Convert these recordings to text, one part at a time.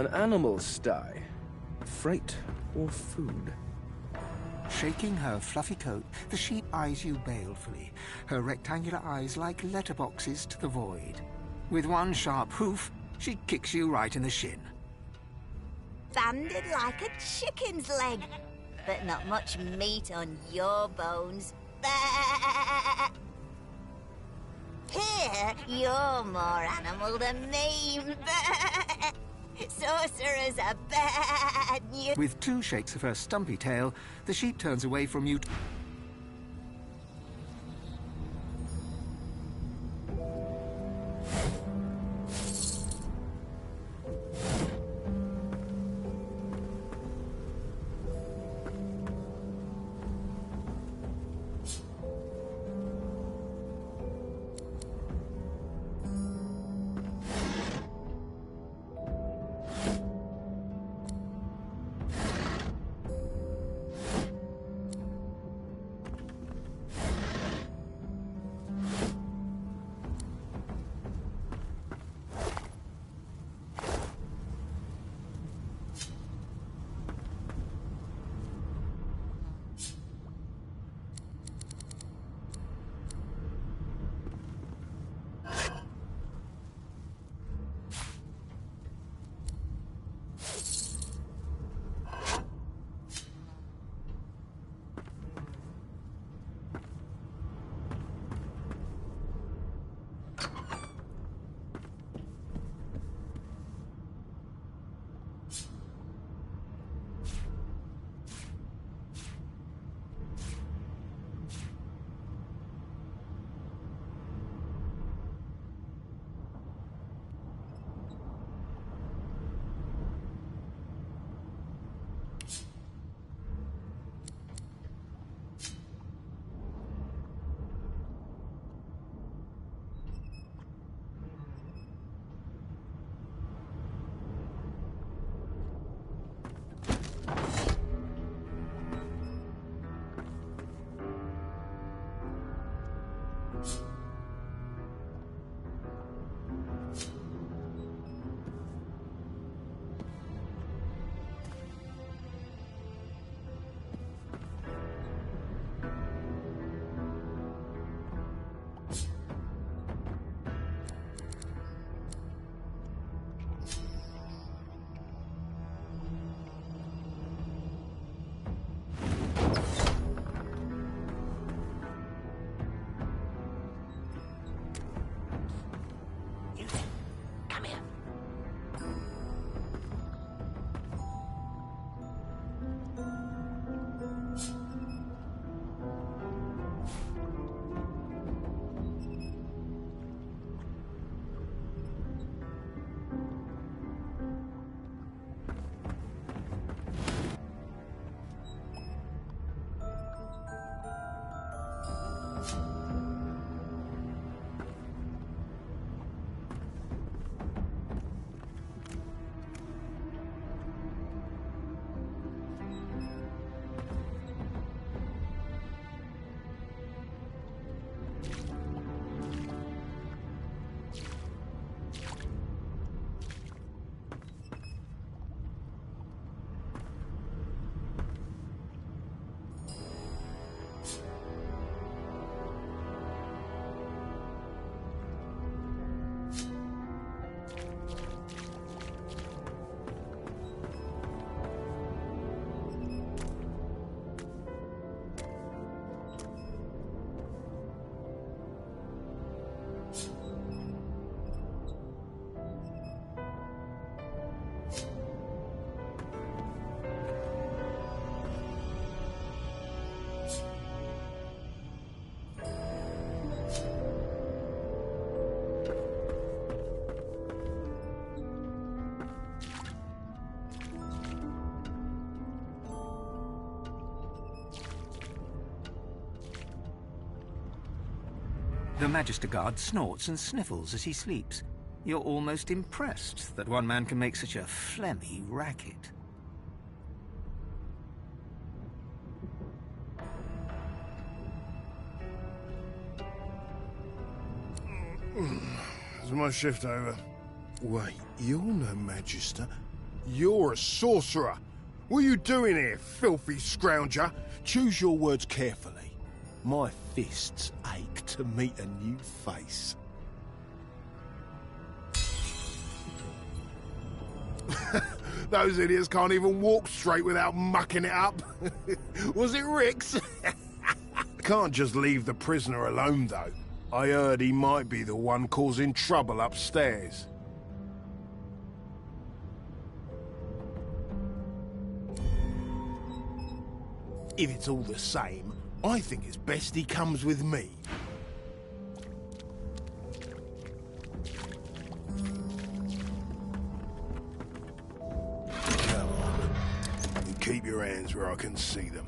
An animal sty. Freight or food? Shaking her fluffy coat, the sheep eyes you balefully, her rectangular eyes like letterboxes to the void. With one sharp hoof, she kicks you right in the shin. Banded like a chicken's leg, but not much meat on your bones. Here, you're more animal than me. Sorcerers are bad news. With two shakes of her stumpy tail, the sheep turns away from you. The Magister Guard snorts and sniffles as he sleeps. You're almost impressed that one man can make such a phlegmy racket. Is my shift over? Wait, you're no Magister. You're a sorcerer. What are you doing here, filthy scrounger? Choose your words carefully. My fists ache to meet a new face. Those idiots can't even walk straight without mucking it up. Was it Rick's? Can't just leave the prisoner alone, though. I heard he might be the one causing trouble upstairs. If it's all the same, I think it's best he comes with me. Come on. And keep your hands where I can see them.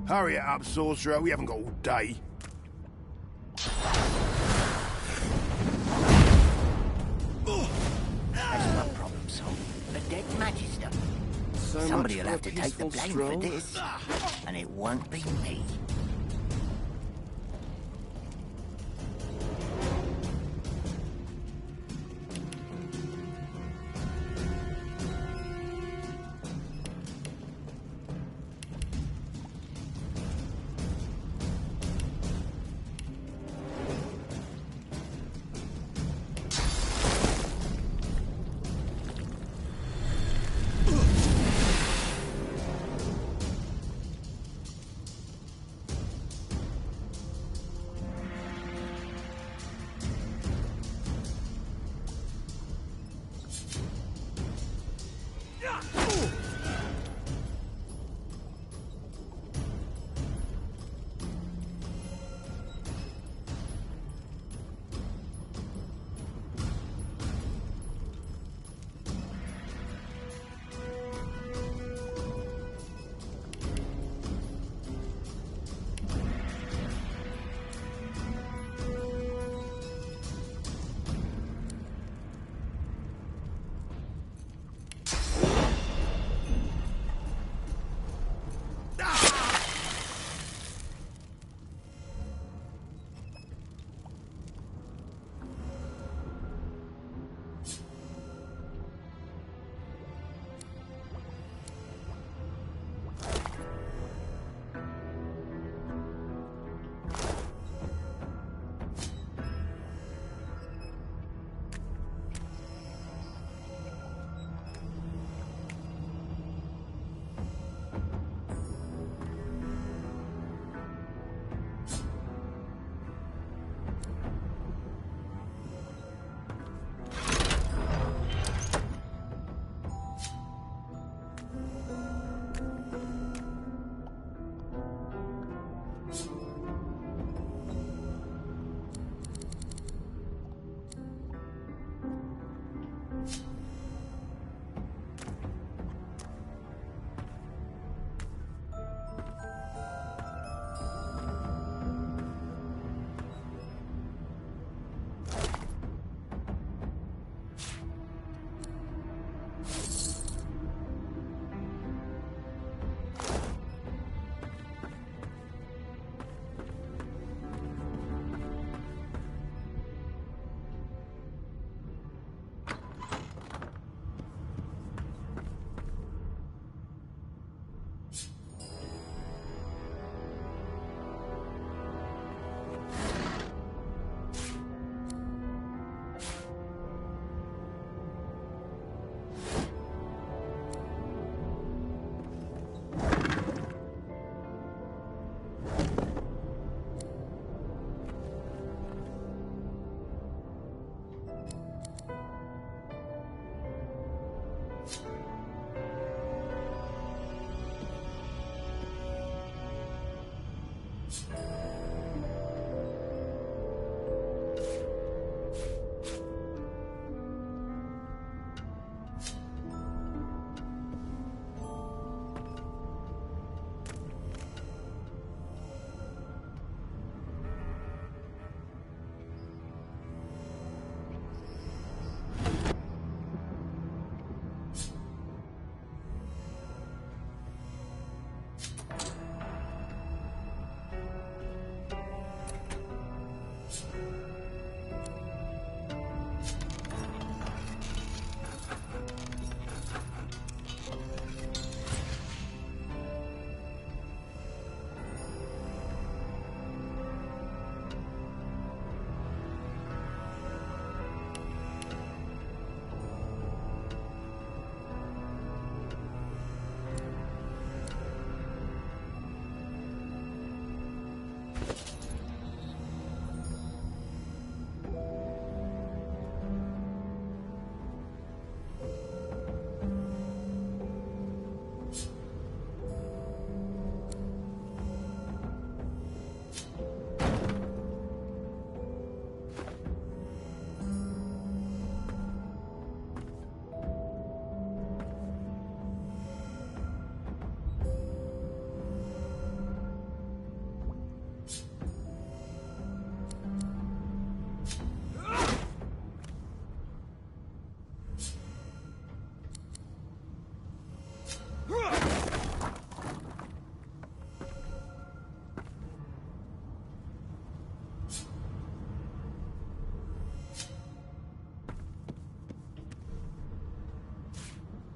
Hurry it up, sorcerer. We haven't got all day. That's my problem solved. A dead magister. Somebody will have to take the blame for this, and it won't be me.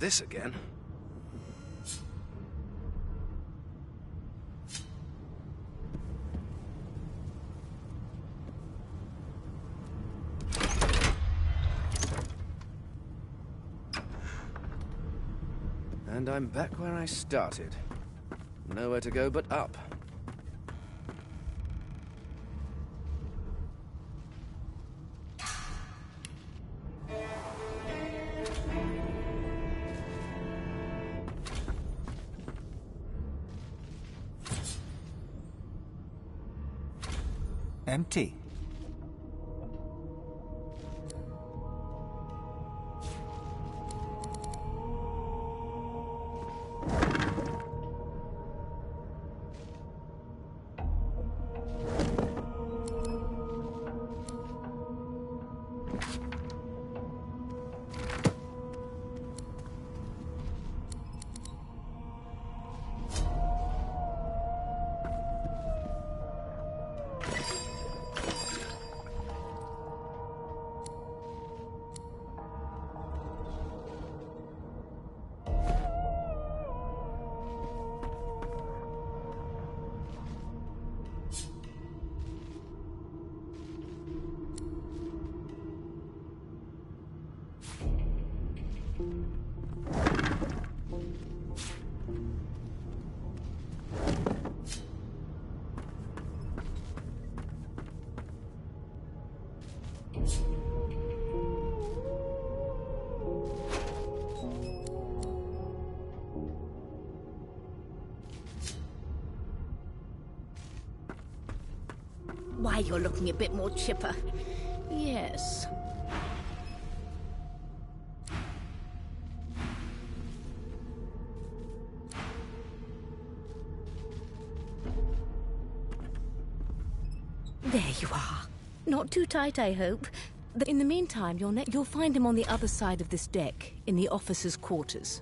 This again? And I'm back where I started. Nowhere to go but up. Empty. Why, you're looking a bit more chipper. Yes. There you are. Not too tight, I hope. In the meantime, you'll find him on the other side of this deck, in the officers' quarters.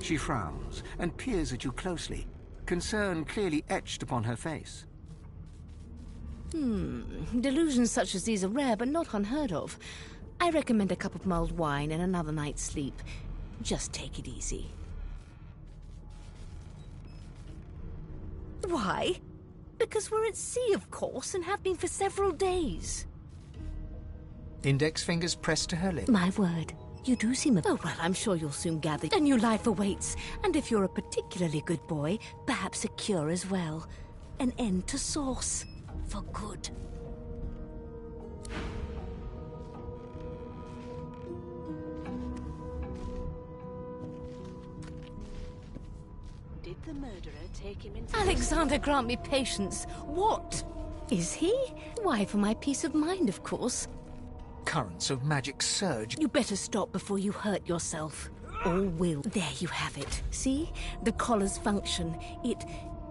She frowns and peers at you closely, concern clearly etched upon her face. Delusions such as these are rare, but not unheard of. I recommend a cup of mulled wine and another night's sleep. Just take it easy. Why? Because we're at sea, of course, and have been for several days. Index fingers pressed to her lips. My word. You do seem Oh, well, I'm sure you'll soon gather a new life awaits. And if you're a particularly good boy, perhaps a cure as well. An end to sauce. For good. Did the murderer take him into... Alexander, grant me patience. What? Is he? Why, for my peace of mind, of course. Currents of magic surge. You better stop before you hurt yourself. Or will. There you have it. See? The collar's function. It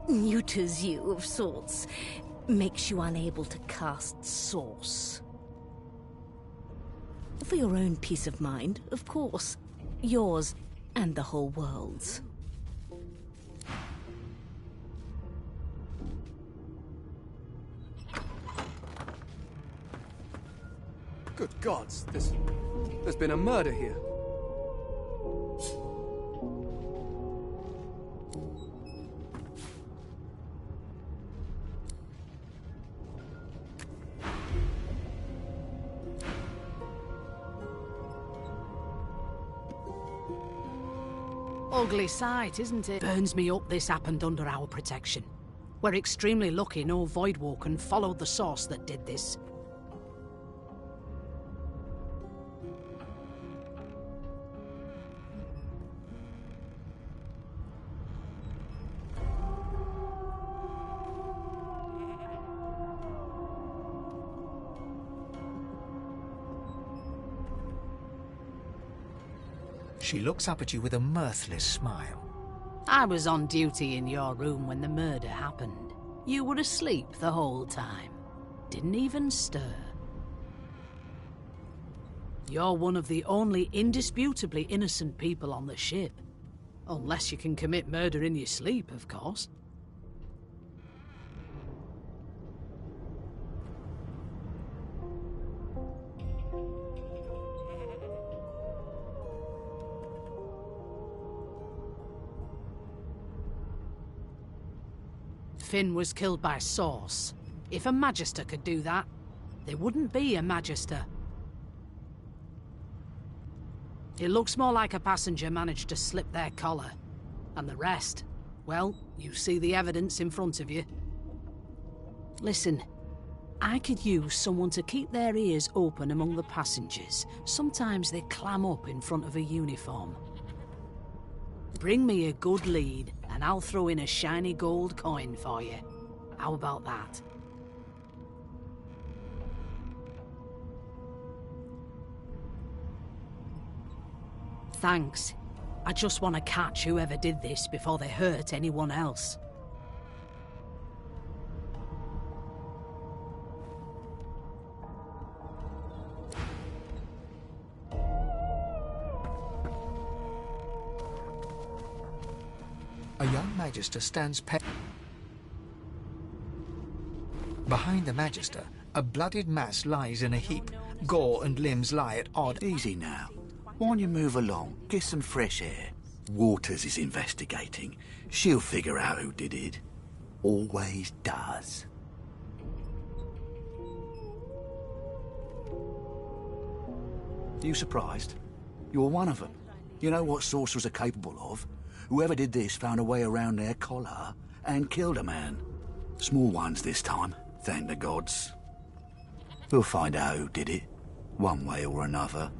neuters you of sorts. Makes you unable to cast source. For your own peace of mind, of course. Yours and the whole world's. Good gods, there's been a murder here. Ugly sight, isn't it? Burns me up this happened under our protection. We're extremely lucky no Voidwalker followed the source that did this. She looks up at you with a mirthless smile. I was on duty in your room when the murder happened. You were asleep the whole time. Didn't even stir. You're one of the only indisputably innocent people on the ship. Unless you can commit murder in your sleep, of course. Finn was killed by Source. If a Magister could do that, there wouldn't be a Magister. It looks more like a passenger managed to slip their collar. And the rest, well, you see the evidence in front of you. Listen, I could use someone to keep their ears open among the passengers. Sometimes they clam up in front of a uniform. Bring me a good lead, and I'll throw in a shiny gold coin for you. How about that? Thanks. I just want to catch whoever did this before they hurt anyone else. A young Magister stands behind the Magister, a bloodied mass lies in a heap. Gore and limbs lie at odd... Easy now. Why don't you move along? Get some fresh air. Waters is investigating. She'll figure out who did it. Always does. You surprised? You're one of them. You know what sorcerers are capable of? Whoever did this found a way around their collar and killed a man. Small ones this time, thank the gods. We'll find out who did it, one way or another.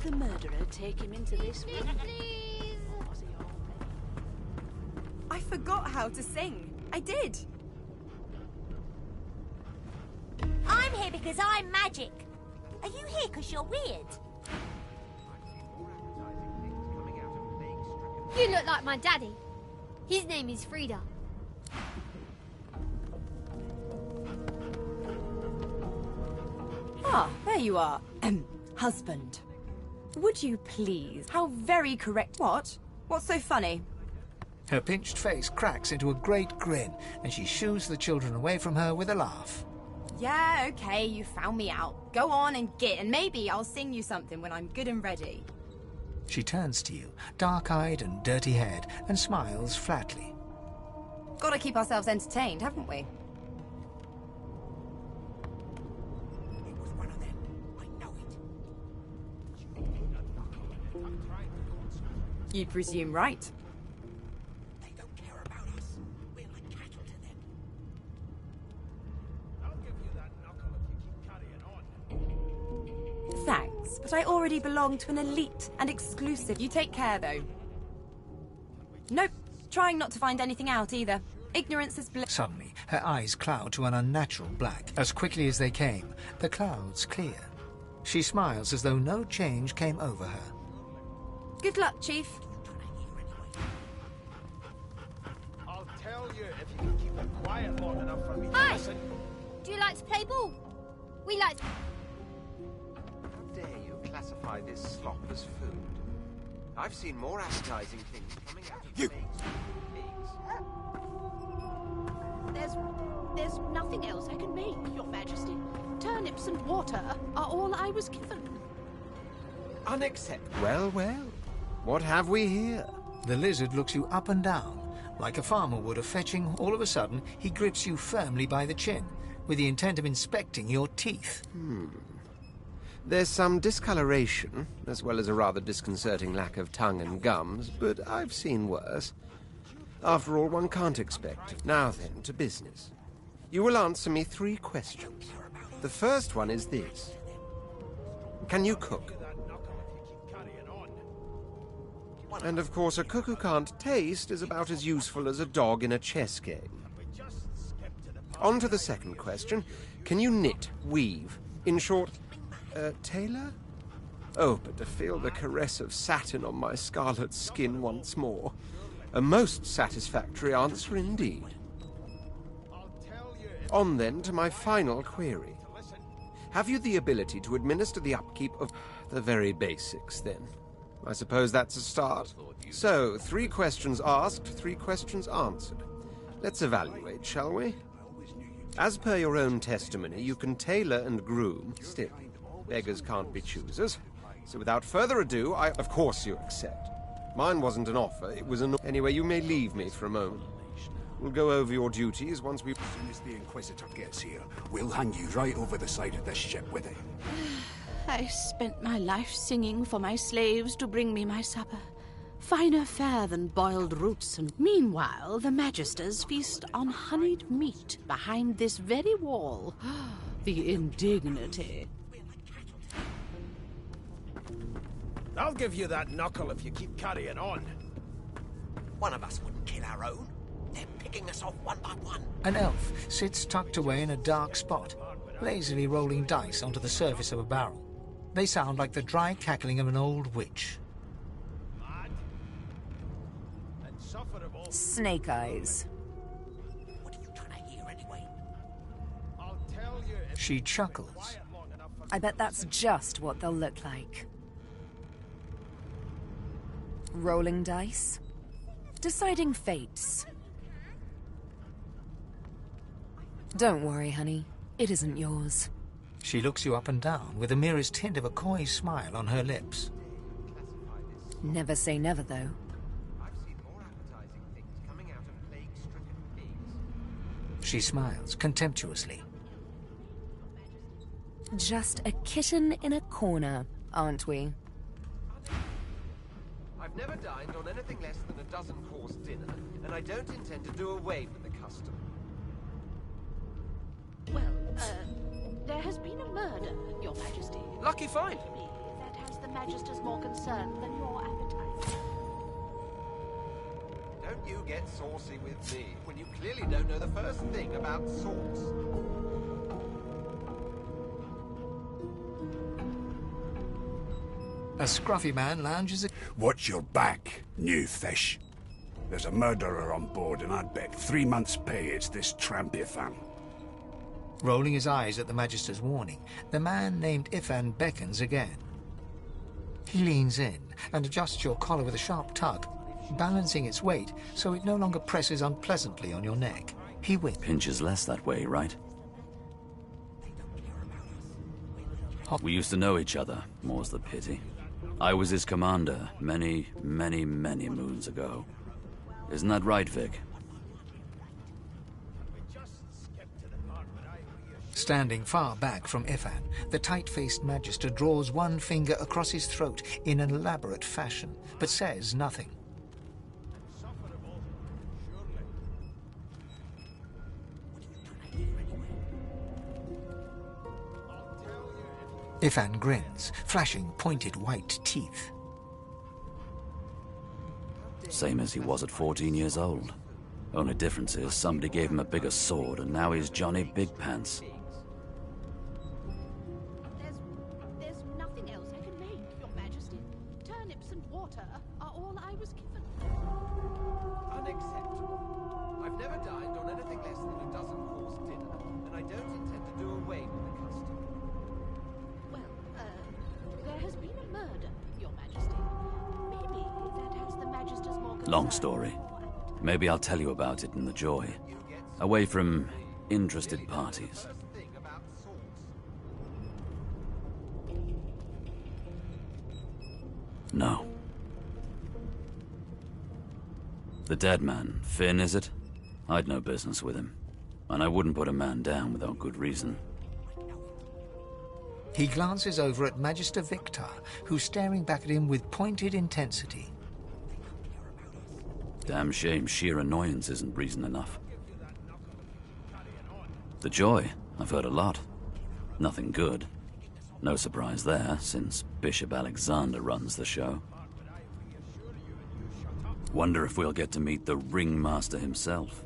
The murderer take him into this room? I forgot how to sing. I did. I'm here because I'm magic. Are you here because you're weird? You look like my daddy. His name is Frida. Ah, there you are. Husband. Would you please? How very correct. What? What's so funny? Her pinched face cracks into a great grin, and she shoos the children away from her with a laugh. Yeah, okay, you found me out. Go on and get, and maybe I'll sing you something when I'm good and ready. She turns to you, dark-eyed and dirty-haired, and smiles flatly. Gotta keep ourselves entertained, haven't we? You presume right. They don't care about us. We're like cattle to them. I'll give you that knuckle if you keep carrying on. Thanks, but I already belong to an elite and exclusive. You take care, though. Nope, trying not to find anything out either. Ignorance is bliss. Suddenly, her eyes cloud to an unnatural black. As quickly as they came, the clouds clear. She smiles as though no change came over her. Good luck, Chief. I'll tell you if you can keep it quiet long enough for me to Hi! listen. Do you like to play ball? We like to... How dare you classify this slop as food? I've seen more appetizing things coming out of You! There's nothing else I can make, Your Majesty. Turnips and water are all I was given. Unacceptable. Well, well. What have we here? The lizard looks you up and down, like a farmer would of fetching. All of a sudden, he grips you firmly by the chin, with the intent of inspecting your teeth. There's some discoloration, as well as a rather disconcerting lack of tongue and gums, but I've seen worse. After all, one can't expect. Now then, to business. You will answer me 3 questions. The first one is this. Can you cook? And of course, a cook who can't taste is about as useful as a dog in a chess game. On to the second question. Can you knit, weave? In short, tailor? Oh, but to feel the caress of satin on my scarlet skin once more. A most satisfactory answer indeed. On then to my final query. Have you the ability to administer the upkeep of the very basics, then? I suppose that's a start. So, 3 questions asked, 3 questions answered. Let's evaluate, shall we? As per your own testimony, you can tailor and groom. Still, beggars can't be choosers. So without further ado, of course you accept. Mine wasn't an offer, it was an... Anyway, you may leave me for a moment. We'll go over your duties once we... As soon as the Inquisitor gets here, we'll hang you right over the side of this ship with him. I spent my life singing for my slaves to bring me my supper. Finer fare than boiled roots, and meanwhile the Magisters feast on honeyed meat behind this very wall. The indignity. I'll give you that knuckle if you keep carrying on. One of us wouldn't kill our own. They're picking us off one by one. An elf sits tucked away in a dark spot, lazily rolling dice onto the surface of a barrel. They sound like the dry cackling of an old witch. Snake eyes. What are you trying to hear anyway? She chuckles. I bet that's just what they'll look like. Rolling dice. Deciding fates. Don't worry, honey. It isn't yours. She looks you up and down with the merest hint of a coy smile on her lips. Never say never, though. She smiles contemptuously. Just a kitten in a corner, aren't we? I've never dined on anything less than a dozen-course dinner, and I don't intend to do away with the custom. Well, there has been a murder, Your Majesty. Lucky find. That has the Magisters more concerned than your appetite. Don't you get saucy with me when you clearly don't know the first thing about sauce. A scruffy man lounges a... Watch your back, new fish. There's a murderer on board, and I'd bet 3 months' pay it's this tramp Ifan. Rolling his eyes at the Magister's warning, the man named Ifan beckons again. He leans in and adjusts your collar with a sharp tug, balancing its weight so it no longer presses unpleasantly on your neck. He winks. Pinches less that way, right? We used to know each other, more's the pity. I was his commander many, many, many moons ago. Isn't that right, Vic? Standing far back from Ifan, the tight-faced Magister draws one finger across his throat in an elaborate fashion, but says nothing. Ifan grins, flashing pointed white teeth. Same as he was at 14 years old. Only difference is somebody gave him a bigger sword, and now he's Johnny Big Pants. There's nothing else I can make, Your Majesty. Turnips and water are all I was given. Unacceptable. I've never dined on anything less than a dozen-course dinner, and I don't intend to do away with the custom. There has been a murder, Your Majesty. Maybe that has the Magisters more concerned. Long story. Maybe I'll tell you about it in the Joy. Away from interested parties. No. The dead man, Finn, is it? I'd no business with him. And I wouldn't put a man down without good reason. He glances over at Magister Victor, who's staring back at him with pointed intensity. Damn shame sheer annoyance isn't reason enough. The Joy, I've heard a lot. Nothing good. No surprise there, since Bishop Alexander runs the show. Wonder if we'll get to meet the ringmaster himself.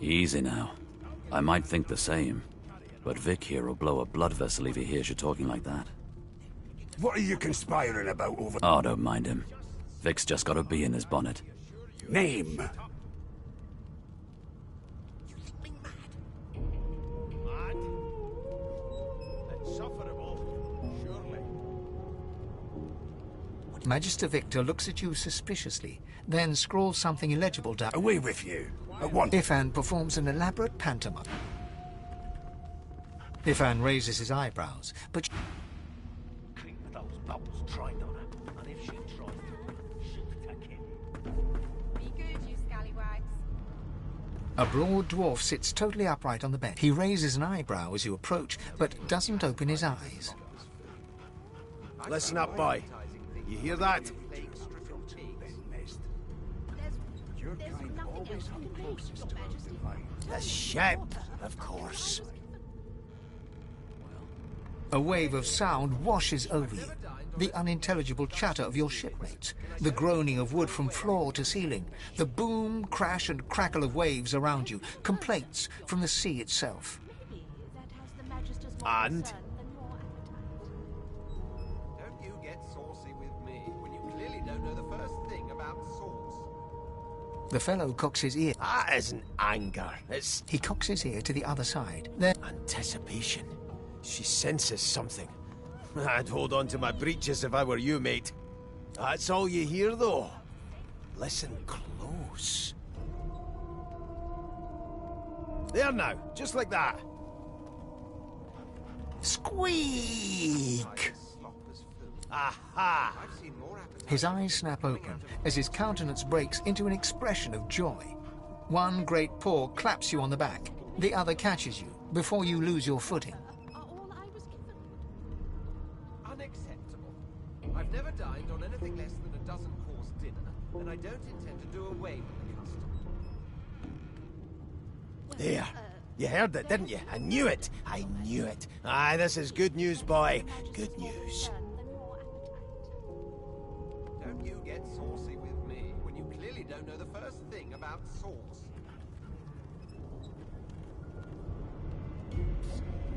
Easy now. I might think the same, but Vic here will blow a blood vessel if he hears you talking like that. What are you conspiring about over... Oh, don't mind him. Vic's just got a bee in his bonnet. Name? Magister Victor looks at you suspiciously, then scrawls something illegible down. Away with you. At once. Ifan performs an elaborate pantomime. Ifan raises his eyebrows, but... Keep those bubbles trained on her, and if she tries to shoot at him. Be good, you scallywags. A broad dwarf sits totally upright on the bench. He raises an eyebrow as you approach, but doesn't open his eyes. Listen up, boy. You hear that? The ship, of course. A wave of sound washes over you. The unintelligible chatter of your shipmates, the groaning of wood from floor to ceiling, the boom, crash and crackle of waves around you, complaints from the sea itself. And? Don't you get saucy with me when you clearly don't know the first thing about sauce. The fellow cocks his ear. That isn't anger. It's He cocks his ear to the other side. Then anticipation. She senses something. I'd hold on to my breeches if I were you, mate. That's all you hear, though. Listen close. There now, just like that. squeak! Aha! His eyes snap open as his countenance breaks into an expression of joy. One great paw claps you on the back. The other catches you before you lose your footing. Unacceptable. I've never dined on anything less than a dozen-course dinner, and I don't intend to do away with the custom. There. You heard it, didn't you? I knew it. I knew it. Aye, this is good news, boy. Good news. Don't you get saucy with me when you clearly don't know the first thing about sauce.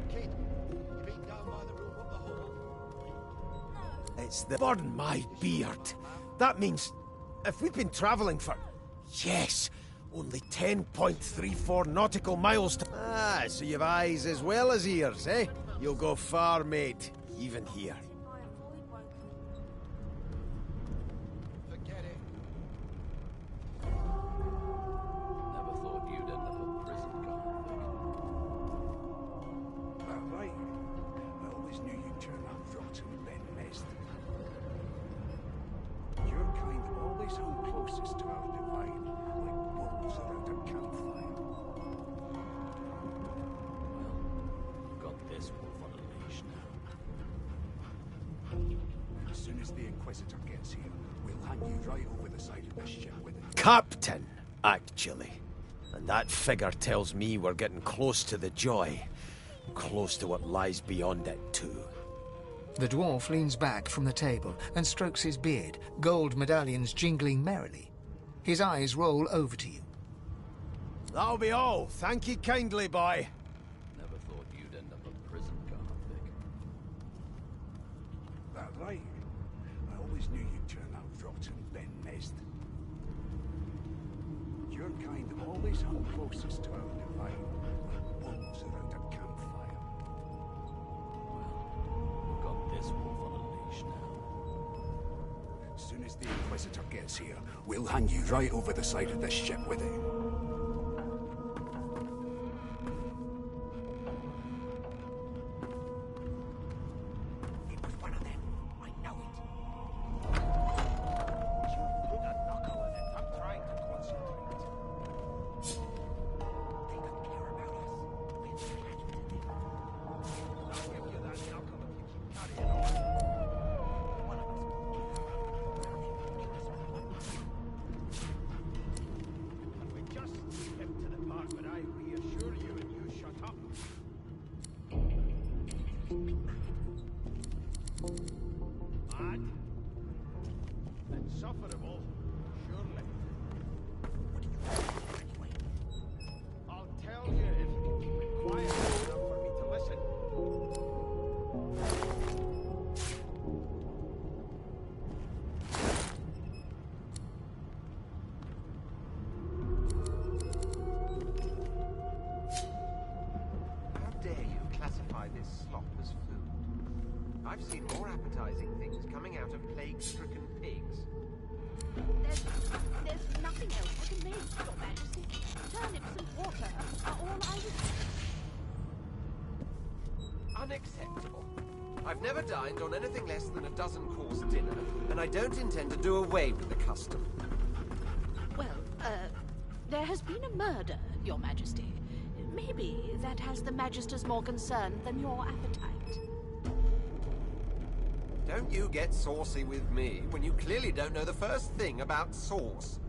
Kid, you been down by the roof of the hole? It's the... Burn my beard. That means if we've been travelling for... Yes, only 10.34 nautical miles to... Ah, so you've eyes as well as ears, eh? You'll go far, mate. Even here. Forget it. Never thought you'd end up a prison guard, Vic. Right. I always knew you'd turn out rotten, Ben Nest. Your kind always hung closest to our divine, like wolves around a campfire. Got this wolf on a leash now. As soon as the Inquisitor gets here, we'll hang you right over the side of this ship with it. Captain, actually. And that figure tells me we're getting close to the joy. Close to what lies beyond it, too. The dwarf leans back from the table and strokes his beard, gold medallions jingling merrily. His eyes roll over to you. That'll be all. Thank you kindly, boy. Never thought you'd end up a prison guard, Vic. That right. I always knew you'd turn out rotten, Ben Nest. Your kind always hung closest to our divine, like wolves around a campfire. Got this wolf on a leash now. soon as the Inquisitor gets here, we'll hang you right over the side of this ship with him. Insufferable, surely. I'll tell you if you can keep it quiet enough for me to listen. How dare you classify this slop as food? I've seen more appetizing things coming out of plague-stricken pigs. There's nothing else I can make, Your Majesty. Turnips and water are all I was... Unacceptable. I've never dined on anything less than a dozen-course dinner, and I don't intend to do away with the custom. Well, there has been a murder, Your Majesty. Maybe that has the Magisters more concerned than your appetite. Don't you get saucy with me when you clearly don't know the first thing about sauce.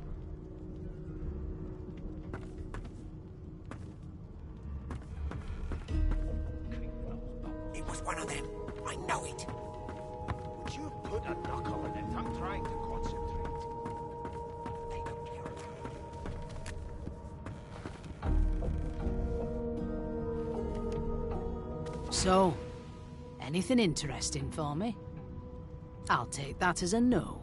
It was one of them. I know it. Would you put a knuckle in it? I'm trying to concentrate. They don't care about us. So, anything interesting for me? I'll take that as a no.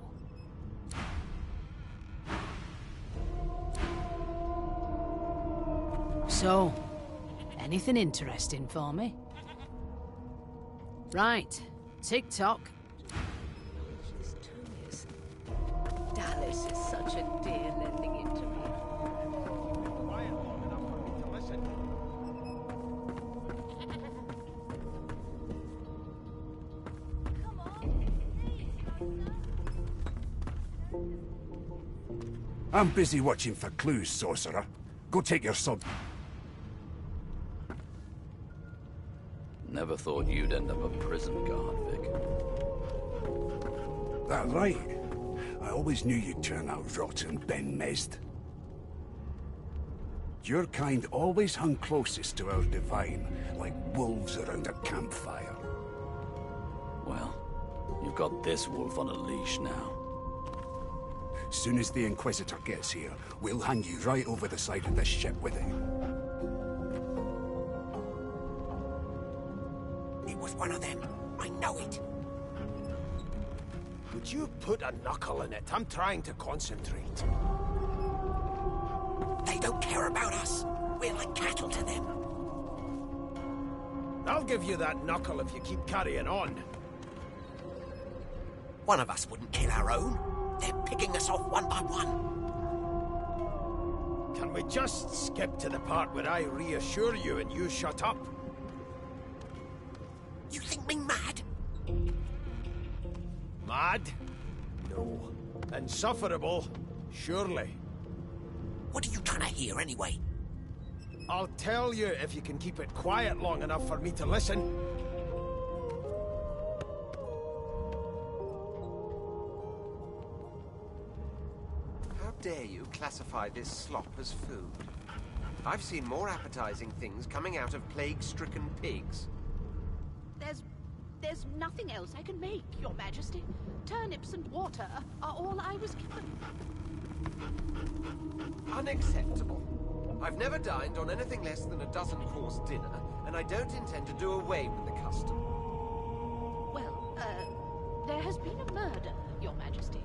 So, anything interesting for me? Right, tick-tock. This too is... Dallas is such a dear lending it to me. Quiet long enough for me to listen. I'm busy watching for clues, sorcerer. Go take your sub. Never thought you'd end up a prison guard, Vic. That right? I always knew you'd turn out rotten, Ben Mezd. Your kind always hung closest to our divine, like wolves around a campfire. Well, you've got this wolf on a leash now. Soon as the Inquisitor gets here, we'll hang you right over the side of this ship with him. It was one of them. I know it. Would you put a knuckle in it? I'm trying to concentrate. They don't care about us. We're like cattle to them. I'll give you that knuckle if you keep carrying on. One of us wouldn't kill our own. They're picking us off one by one. Can we just skip to the part where I reassure you and you shut up? You think me mad? Mad? No. Insufferable? Surely. What are you trying to hear anyway? I'll tell you if you can keep it quiet long enough for me to listen. How dare you classify this slop as food? I've seen more appetizing things coming out of plague-stricken pigs. There's nothing else I can make, Your Majesty. Turnips and water are all I was given. Unacceptable. I've never dined on anything less than a dozen-course dinner, and I don't intend to do away with the custom. Well, there has been a murder, Your Majesty.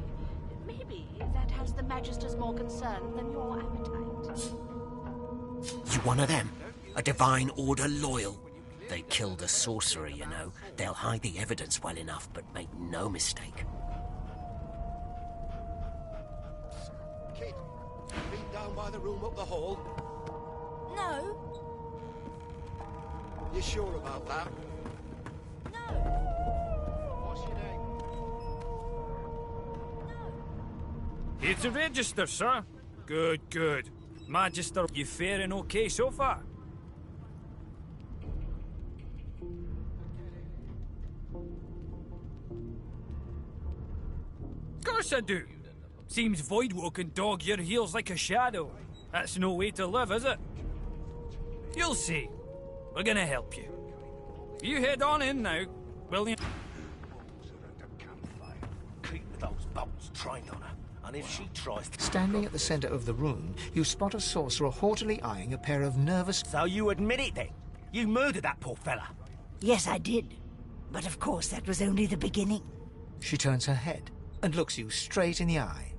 Maybe that has the Magisters more concerned than your appetite. You one of them? A divine order loyal? They killed a sorcerer, you know. They'll hide the evidence well enough, but make no mistake. Kid, been down by the room up the hall? No. You sure about that? No. What's your name? Here to register, sir. Good, good. Magister, you faring okay so far? Of course I do. Seems Voidwalk can dog your heels like a shadow. That's no way to live, is it? You'll see. We're gonna help you. You head on in now, will you? Keep those bolts trained on her, and if she tries to... Standing at the center of the room, you spot a sorcerer haughtily eyeing a pair of nervous... So you admit it then? You murdered that poor fella? Yes, I did. But of course, that was only the beginning. She turns her head and looks you straight in the eye.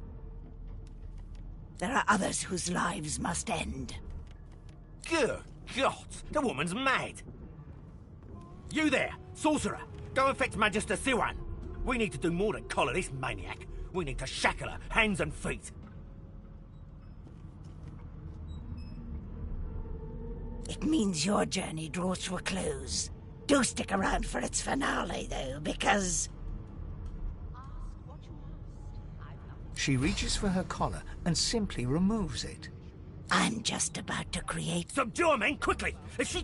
There are others whose lives must end. Good God, the woman's mad. You there, sorcerer, go and fetch Magister Siwan. We need to do more than collar this maniac. We need to shackle her, hands and feet. It means your journey draws to a close. Do stick around for its finale, though, because... She reaches for her collar and simply removes it. I'm just about to create... Subdue her, men, quickly!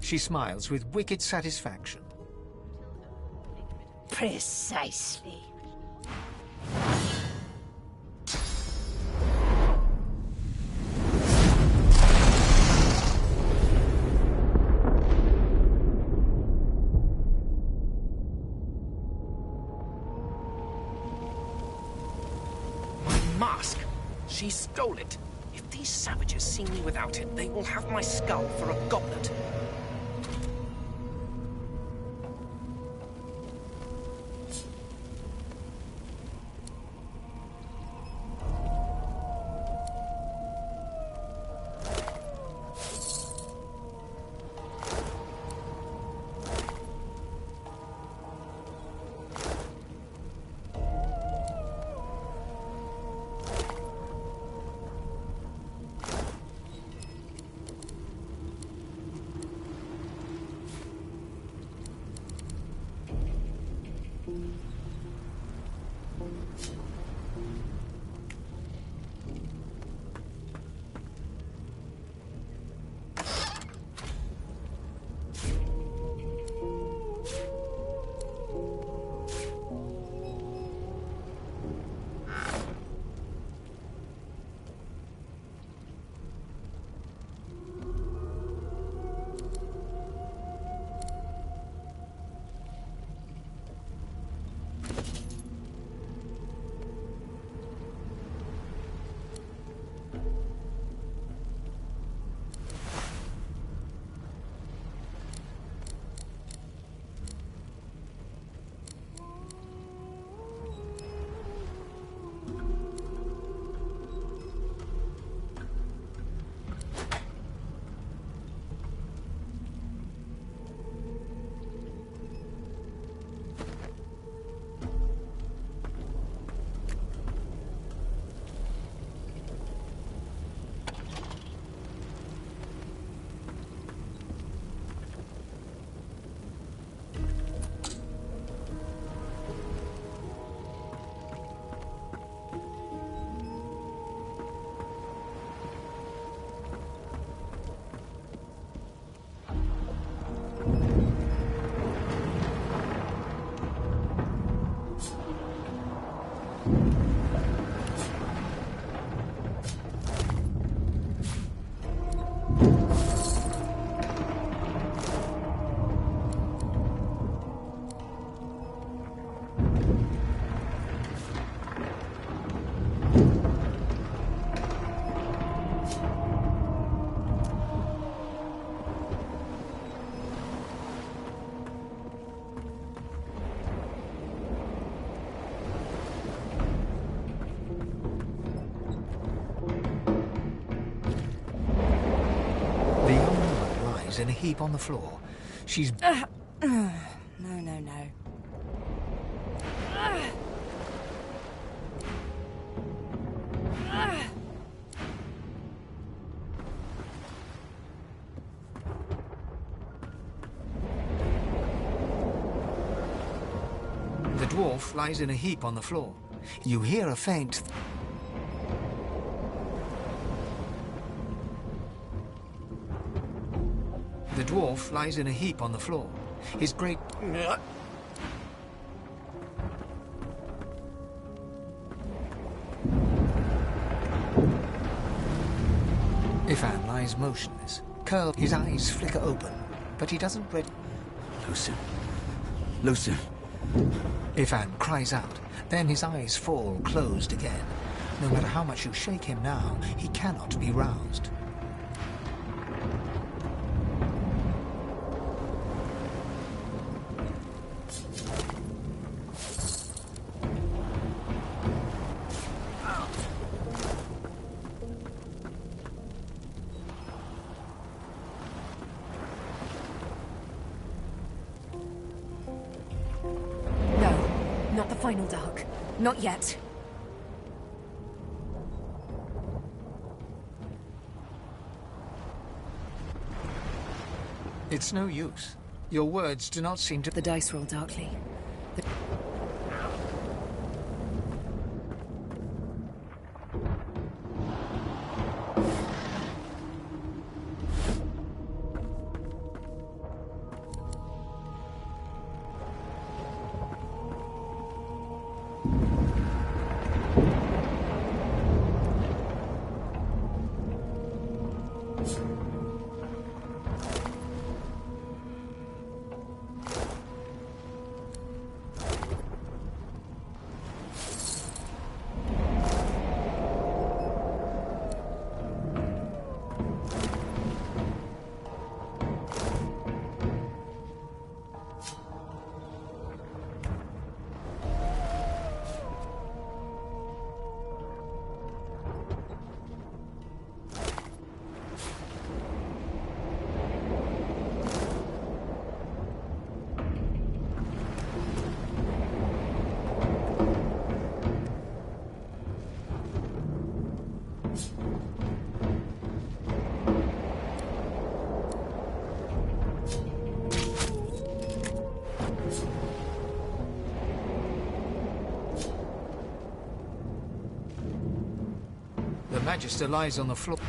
She smiles with wicked satisfaction. Precisely. Mask! She stole it. If these savages see me without it, they will have my skull for a goblet. In a heap on the floor. She's... No. dwarf lies in a heap on the floor. You hear a faint... The dwarf lies in a heap on the floor. His great... Ifan lies motionless, curled. His eyes flicker open, but he doesn't read... Loose him. Loose him. Ifan cries out. Then his eyes fall closed again. No matter how much you shake him now, he cannot be roused. Not the final dark. Not yet. It's no use. Your words do not seem to... The dice roll darkly. The Magister lies on the floor.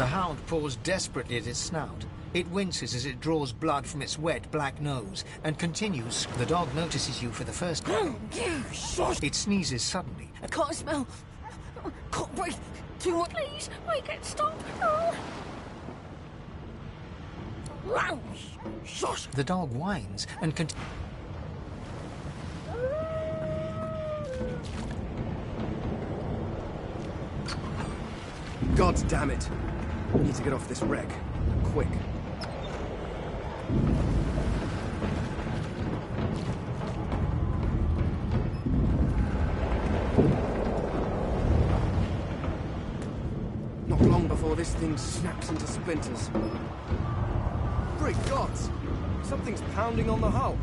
The hound paws desperately at its snout. It winces as it draws blood from its wet black nose and continues. The dog notices you for the first time. It sneezes suddenly. I can't smell. Can't breathe. Too much. Please, make it stop. The dog whines and continues. God damn it. We need to get off this wreck. Quick. Not long before this thing snaps into splinters. Great gods! Something's pounding on the hull.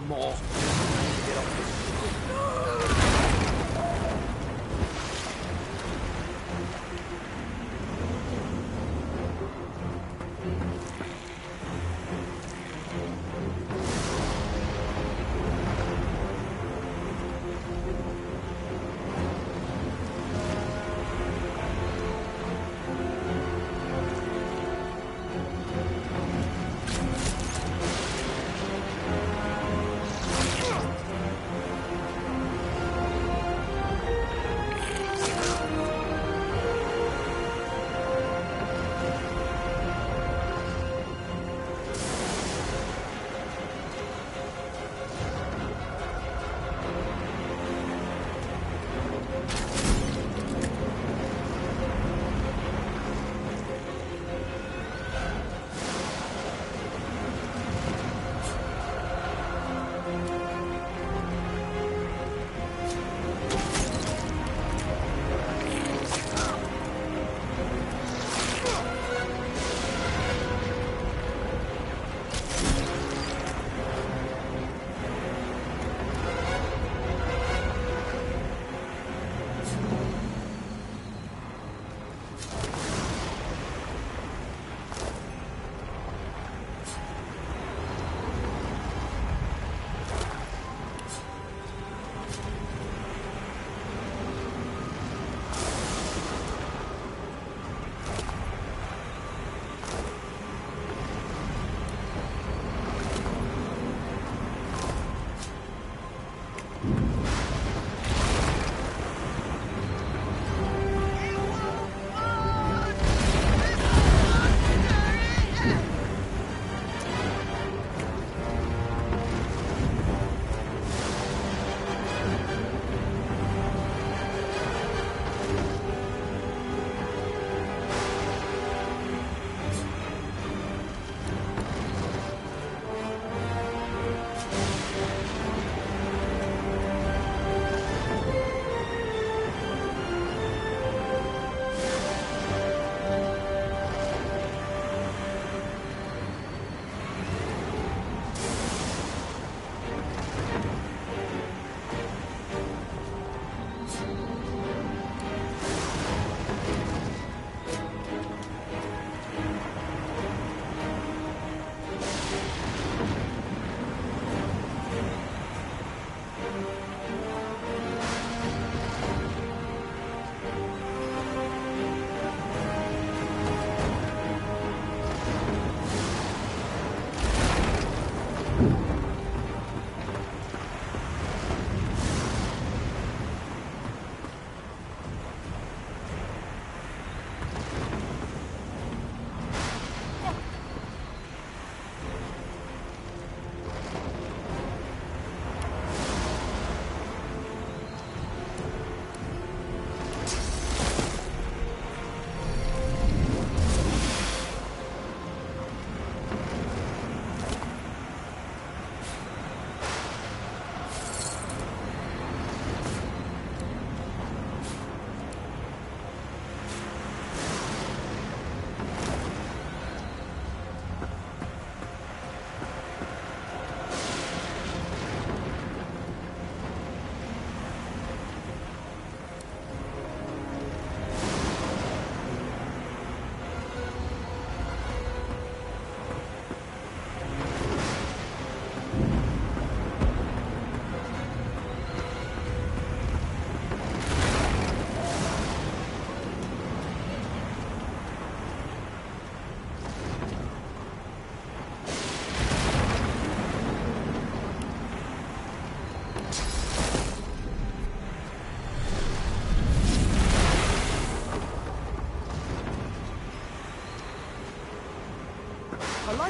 More. Get off this.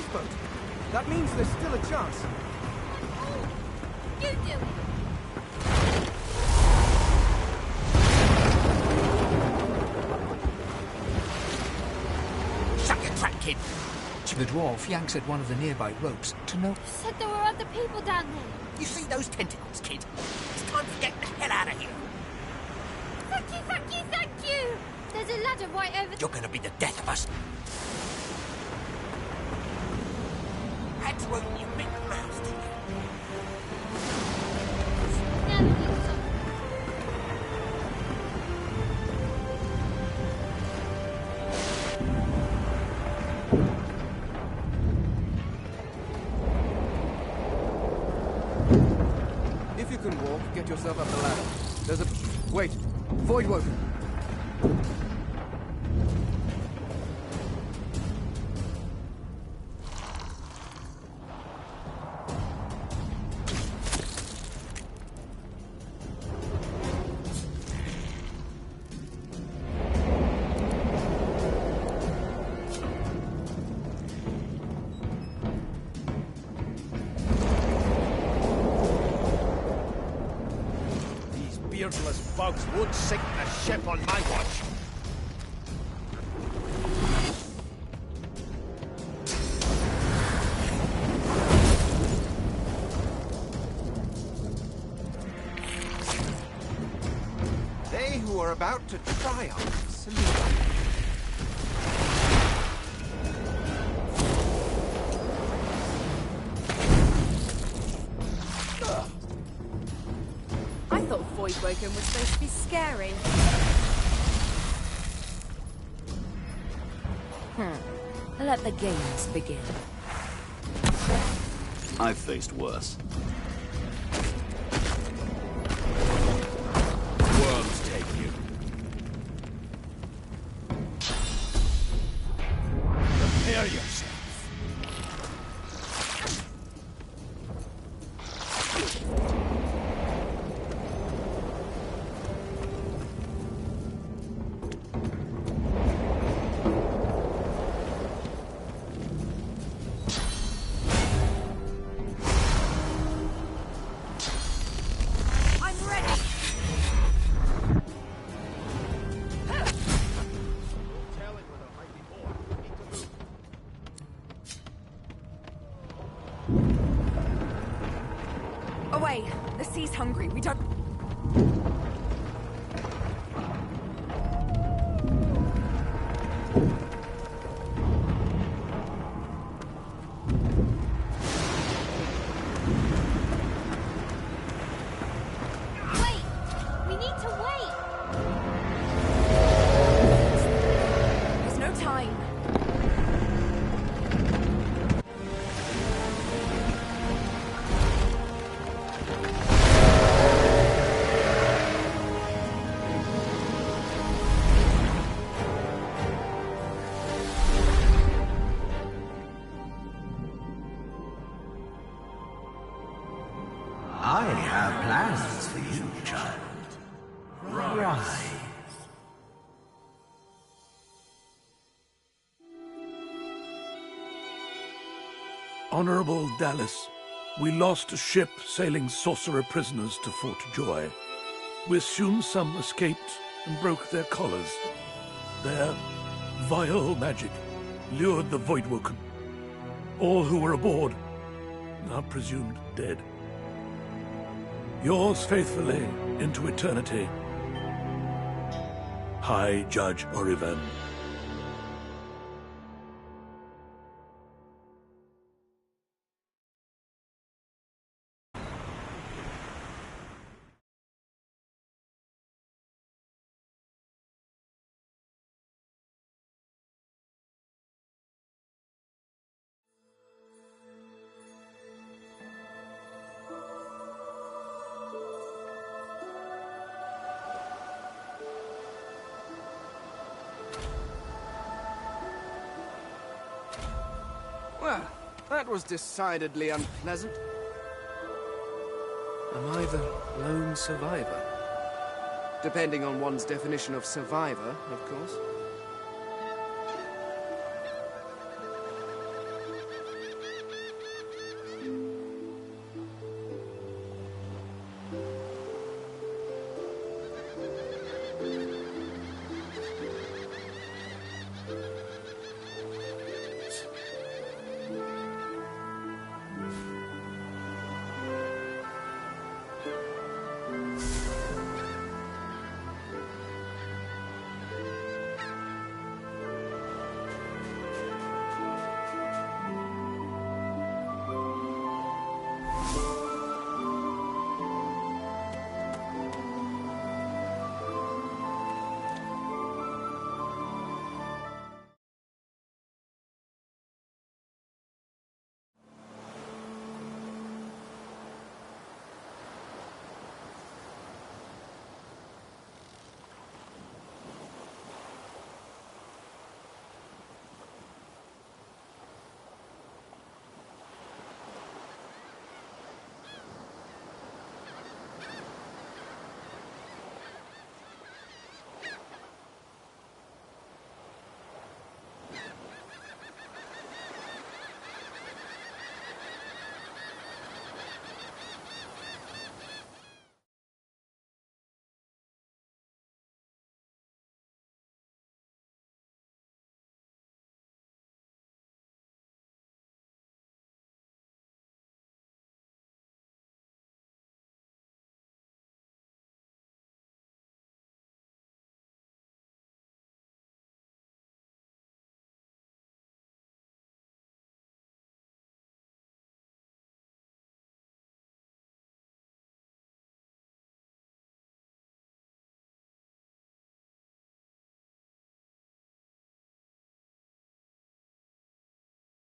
lifeboat. That means there's still a chance. You do it. Shut your trap, kid. The dwarf yanks at one of the nearby ropes to know... Said there were other people down there. You see those tentacles, kid? It's time to get the hell out of here. Thank you, thank you, thank you! There's a ladder right over... You're gonna be the death of us. Had to open your big mouth, didn't you? Never do something. If you can walk, get yourself up the ladder. There's a... Wait. Void woken. Beardless bugs would sink the ship on my watch. They who are about to triumph salute. I thought Void Woken was supposed to be scary. Let the games begin. I've faced worse. Worms take you. Prepare yourself. Away! The sea's hungry. We don't... Wait! We need to wait! There's no time. I have plans for you, child. Rise. Honorable Dallas, we lost a ship sailing sorcerer prisoners to Fort Joy. We assume some escaped and broke their collars. Their vile magic lured the Voidwoken. All who were aboard are presumed dead. Yours faithfully into eternity, High Judge Oriven. Well, that was decidedly unpleasant. Am I the lone survivor? Depending on one's definition of survivor, of course.